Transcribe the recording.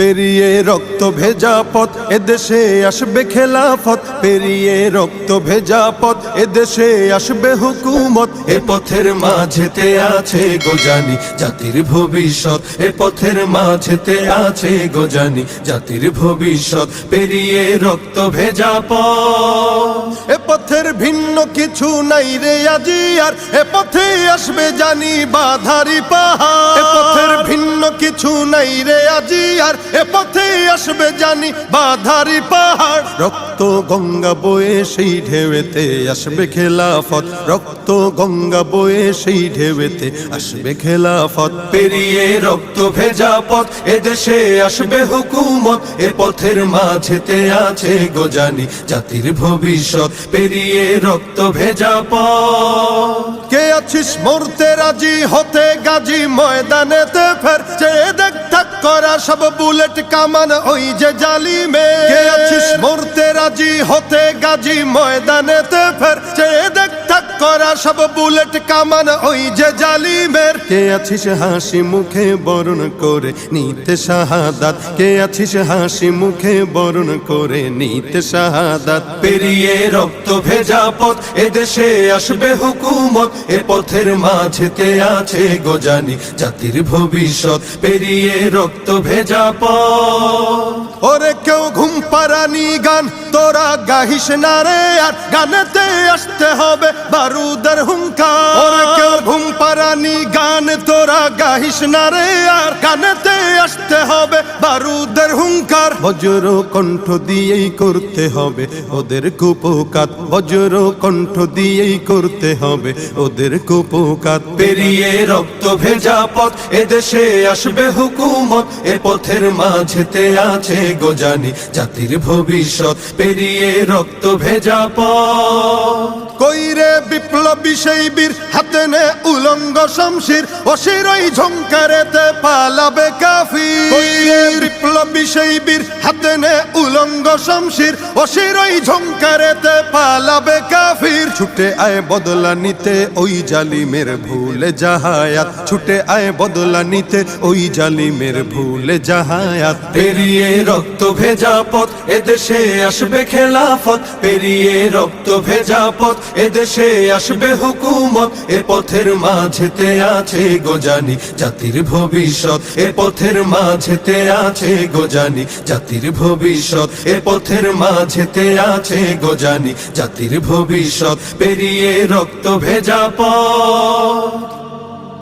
পেরিয়ে রক্ত ভেজা পথ এদেশে আসবে খেলাফত, পেরিয়ে রক্ত ভেজা পথ এদেশে আসবে হুকুমত। এ পথের মাঝেতে আছে গোজানি জাতির ভবিষ্যৎ, এ পথের মাঝেতে আছে গোজানি জাতির ভবিষ্যৎ। পেরিয়ে রক্ত ভেজা পথ, এ পথের ভিন্ন কিছু নাই রে আজি আর, এ পথে আসবে জানি বাধারি পাহাড়। এ পথের ভিন্ন কিছু নাই রে আজি আর, এ পথে আসবে জানি বাধারি পাহাড়। রক্ত গঙ্গা বয়ে সেই ঢেউতে আসবে খেলাফত, রক্ত গঙ্গা বয়ে সেই ঢেউতে আসবে খেলাফত। পেরিয়ে রক্ত ভেজা পথ এদেশে আসবে হুকুমত, এ পথের মাঝেতে আছে গোজানি জাতির ভবিষ্যৎ। পেরিয়ে রক্ত ভেজা পথ, কে আছিস মরতে রাজি হতে গাজী ময়দানেতে ফের, চেয়ে দেখ থাক করা সব বুলেট কামান ওই যে জালিমে। কে আছিস মরতে রাজি হতে গাজী ময়দানেতে ফের, চেয়ে দেখ থাক করা সব বুলেট কামান ওই যে জালিমের। কে আছিস হাসি মুখে বরণ করে নিতে শাহাদাত, কে আছিস হাসি মুখে বরণ করে নিতে শাহাদাত। পেরিয়ে রক্ত ভেজা পথ এদেশে আসবে হুকুমত, এ পথের মাঝেতে আছে গোজানি জাতির ভবিষ্যৎ। পেরিয়ে রক্ত ভেজা পথ, ওরে কেউ ঘুম পাড়ানি গান তোরা গাহিস না রে আর, গানেতে আসতে হবে বারুদের হুঙ্কার। ওরে কেউ ঘুম পাড়ানি গান তোরা গাহিস না রে আর, গানেতে আসতে হবে বারুদের হুঙ্কার। বজ্র কণ্ঠ দিয়েই করতে হবে ওদের কুপকাত, বজ্র কণ্ঠ দিয়েই করতে হবে ওদের কুপকাত। পেরিয়ে রক্ত ভেজা পথ এদেশে আসবে হুকুমত, এ পথের মাঝেতে আছে গোজানি জাতির ভবিষ্যৎ। পেরিয়ে রক্ত ভেজা পথ, কইরে বিপ্লবী সেই বীর হাতে নে উলঙ্গ শমশির, অশিরই ঝংকারেতে পালাবে কাফির। কইরে বিপ্লবী সেই বীর হাতে নে উলঙ্গ শমশির, অশিরই ঝংকারেতে পালাবে কাফির। ছুটে আয় বদলা নিতে ওই জালিমের ভুলে জাহায়াত, ছুটে আয় বদলা নিতে ওই জালিমের ভুলে জাহায়াত। পেরিয়ে রক্ত ভেজা পথ এদেশে আসবে খেলাফত, পেরিয়ে রক্ত ভেজা পথ এদেশে আসবে হুকুমত, এ পথের মাঝেতে আছে গোজানি জাতির ভবিষ্যৎ। এ পথের মাঝেতে আছে গোজানি জাতির ভবিষ্যৎ, এ পথের মাঝেতে আছে গোজানি জাতির ভবিষ্যৎ। পেরিয়ে রক্ত ভেজা পথ।